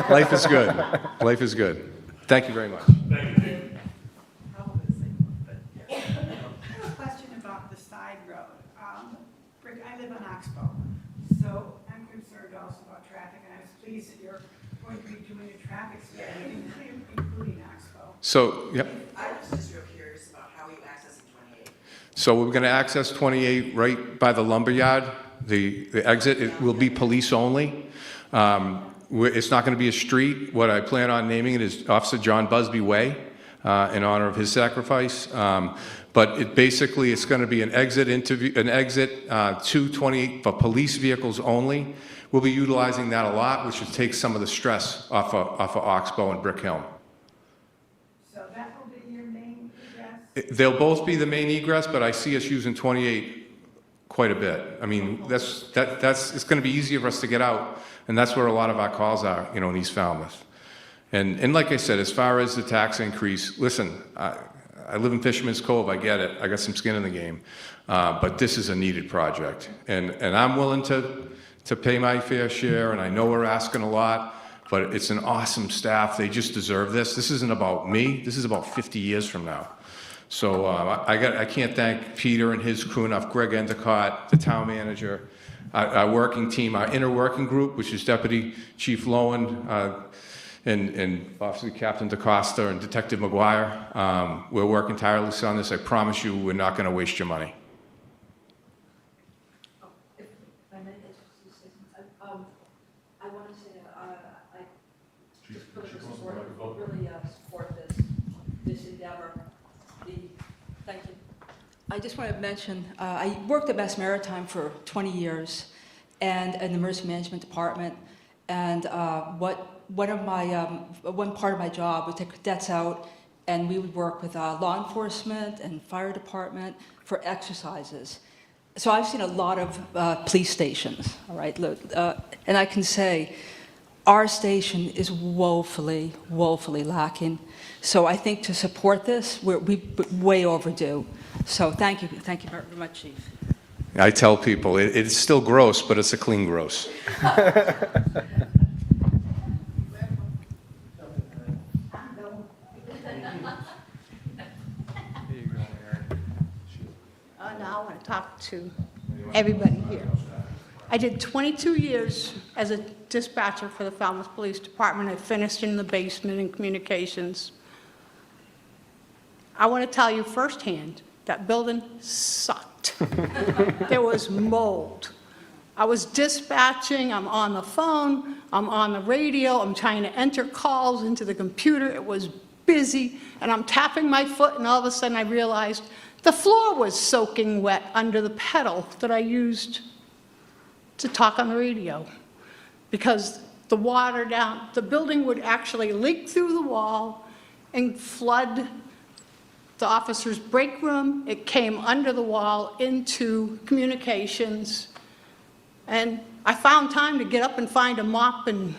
life is good. Life is good. Thank you very much. Thank you, Dave. I have a question about the side road. I live on Oxbow, so I'm concerned also about traffic, and I was pleased that you're going to be doing a traffic study, including Oxbow. So, yep. I was just real curious about how you access 28. So we're going to access 28 right by the lumberyard. The exit, it will be police only. It's not going to be a street. What I plan on naming it is Officer John Busby Way in honor of his sacrifice. But it's going to be an exit to 28 for police vehicles only. We'll be utilizing that a lot, which will take some of the stress off of Oxbow and Brick Hill. So that will be your main egress? They'll both be the main egress, but I see us using 28 quite a bit. I mean, it's going to be easier for us to get out, and that's where a lot of our calls are, you know, in East Falmouth. And like I said, as far as the tax increase, listen, I live in Fisherman's Cove, I get it, I got some skin in the game, but this is a needed project, and I'm willing to pay my fair share, and I know we're asking a lot, but it's an awesome staff. They just deserve this. This isn't about me. This is about 50 years from now. So I can't thank Peter and his crew enough, Greg Endicott, the town manager, our working team, our inner working group, which is Deputy Chief Lowen, and Officer Captain DaCosta and Detective McGuire. We're working tirelessly on this. I promise you, we're not going to waste your money. I want to say that I just really support this endeavor. Thank you. I just want to mention, I worked at Mass Maritime for 20 years and in the emergency management department, and one part of my job was to take cadets out, and we would work with law enforcement and fire department for exercises. So I've seen a lot of police stations, all right, and I can say our station is woefully, woefully lacking. So I think to support this, we're way overdue. So thank you very much, Chief. I tell people, it's still gross, but it's a clean gross. Now I want to talk to everybody here. I did 22 years as a dispatcher for the Falmouth Police Department. I finished in the basement in communications. I want to tell you firsthand, that building sucked. There was mold. I was dispatching, I'm on the phone, I'm on the radio, I'm trying to enter calls into the computer. It was busy, and I'm tapping my foot, and all of a sudden I realized the floor was soaking wet under the pedal that I used to talk on the radio, because the water down, the building would actually leak through the wall and flood the officer's break room. It came under the wall into communications. And I found time to get up and find a mop and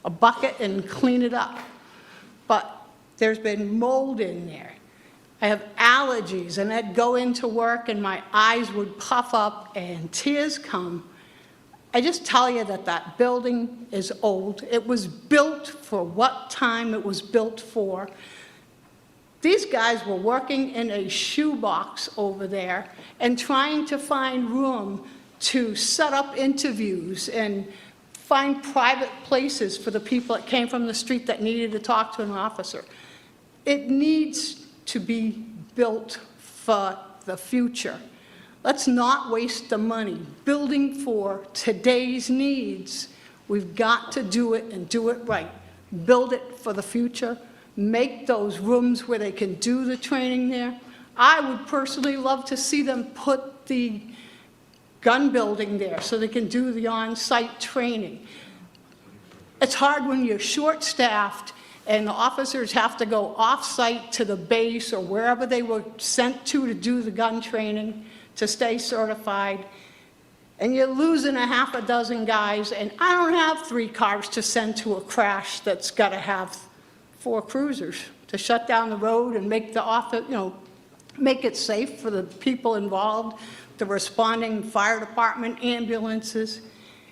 a bucket and clean it up. But there's been mold in there. I have allergies, and I'd go into work and my eyes would puff up and tears come. I just tell you that that building is old. It was built for what time it was built for. These guys were working in a shoebox over there and trying to find room to set up interviews and find private places for the people that came from the street that needed to talk to an officer. It needs to be built for the future. Let's not waste the money building for today's needs. We've got to do it and do it right. Build it for the future. Make those rooms where they can do the training there. I would personally love to see them put the gun building there so they can do the on-site training. It's hard when you're short-staffed and the officers have to go off-site to the base or wherever they were sent to do the gun training to stay certified. And you're losing a half a dozen guys, and I don't have 3 cars to send to a crash that's got to have 4 cruisers to shut down the road and make the office, make it safe for the people involved, the responding fire department, ambulances.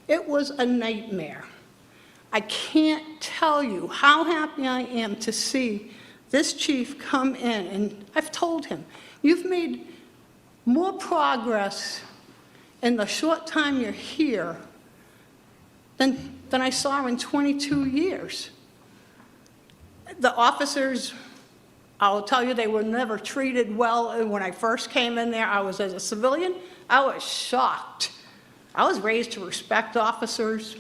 It was a nightmare. I can't tell you how happy I am to see this chief come in, and I've told him, you've made more progress in the short time you're here than I saw in 22 years. The officers, I'll tell you, they were never treated well. When I first came in there, I was as a civilian, I was shocked. I was raised to respect officers.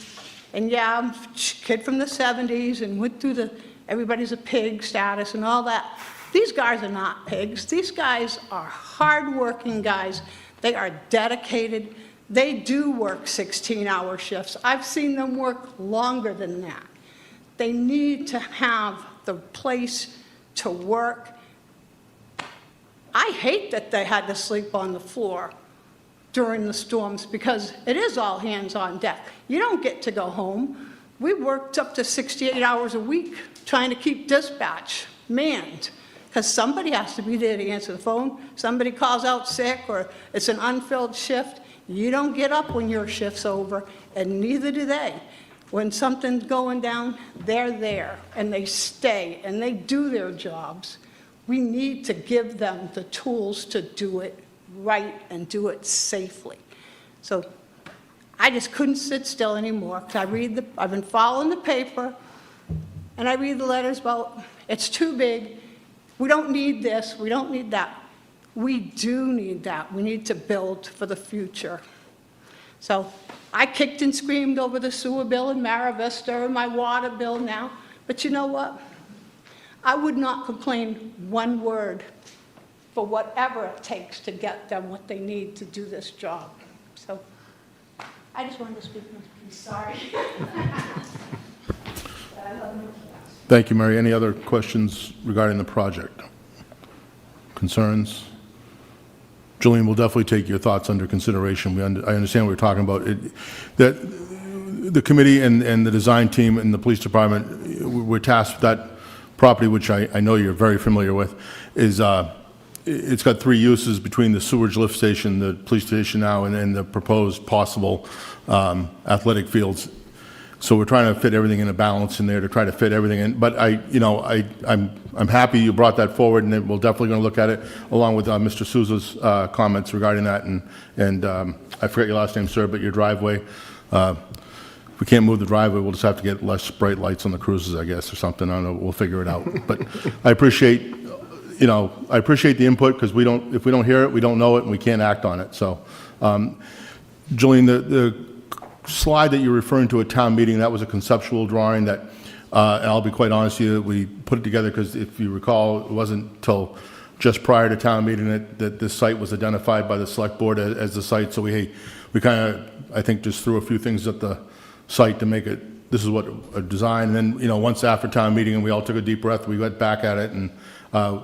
And yeah, I'm a kid from the 70s and went through the everybody's a pig status and all that. These guys are not pigs. These guys are hardworking guys. They are dedicated. They do work 16-hour shifts. I've seen them work longer than that. They need to have the place to work. I hate that they had to sleep on the floor during the storms because it is all hands on deck. You don't get to go home. We worked up to 68 hours a week trying to keep dispatch manned because somebody has to be there to answer the phone. Somebody calls out sick or it's an unfilled shift. You don't get up when your shift's over, and neither do they. When something's going down, they're there, and they stay, and they do their jobs. We need to give them the tools to do it right and do it safely. So I just couldn't sit still anymore, because I've been following the paper, and I read the letters about, it's too big, we don't need this, we don't need that. We do need that. We need to build for the future. So I kicked and screamed over the sewer bill in Mara Vista and my water bill now, but you know what? I would not complain one word for whatever it takes to get them what they need to do this job. So I just wanted to speak my piece. Sorry. But I love you. Thank you, Mary. Any other questions regarding the project? Concerns? Julian, we'll definitely take your thoughts under consideration. I understand what you're talking about. That the committee and the design team and the police department, we're tasked with that property, which I know you're very familiar with, is it's got 3 uses between the sewage lift station, the police station now, and the proposed possible athletic fields. So we're trying to fit everything in a balance in there to try to fit everything in. But I'm happy you brought that forward, and we're definitely going to look at it along with Mr. Souza's comments regarding that. And I forget your last name, sir, but your driveway. If we can't move the driveway, we'll just have to get less bright lights on the cruises, I guess, or something. I don't know. We'll figure it out. But I appreciate the input, because if we don't hear it, we don't know it, and we can't act on it. So, Julian, the slide that you're referring to at town meeting, that was a conceptual drawing that, and I'll be quite honest with you, we put it together because if you recall, it wasn't until just prior to town meeting that this site was identified by the select board as the site. So we kind of, I think, just threw a few things at the site to make it, this is what a design. And then, once after town meeting and we all took a deep breath, we went back at it, and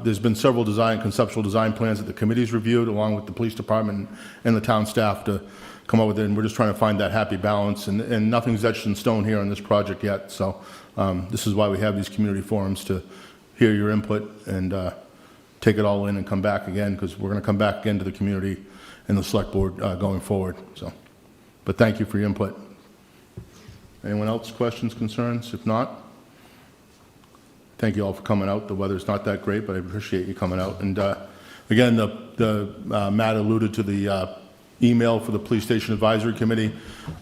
there's been several conceptual design plans that the committee's reviewed along with the police department and the town staff to come up with it, and we're just trying to find that happy balance, and nothing's etched in stone here on this project yet. So this is why we have these community forums, to hear your input and take it all in and come back again, because we're going to come back again to the community and the select board going forward. So, but thank you for your input. Anyone else, questions, concerns? If not, thank you all for coming out. The weather's not that great, but I appreciate you coming out. And again, Matt alluded to the email for the Police Station Advisory Committee.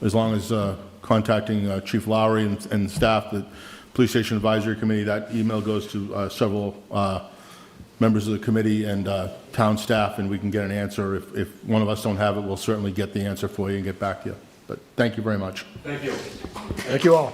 As long as contacting Chief Lowry and staff, the Police Station Advisory Committee, that email goes to several members of the committee and town staff, and we can get an answer. If one of us don't have it, we'll certainly get the answer for you and get back to you. But thank you very much. Thank you. Thank you all.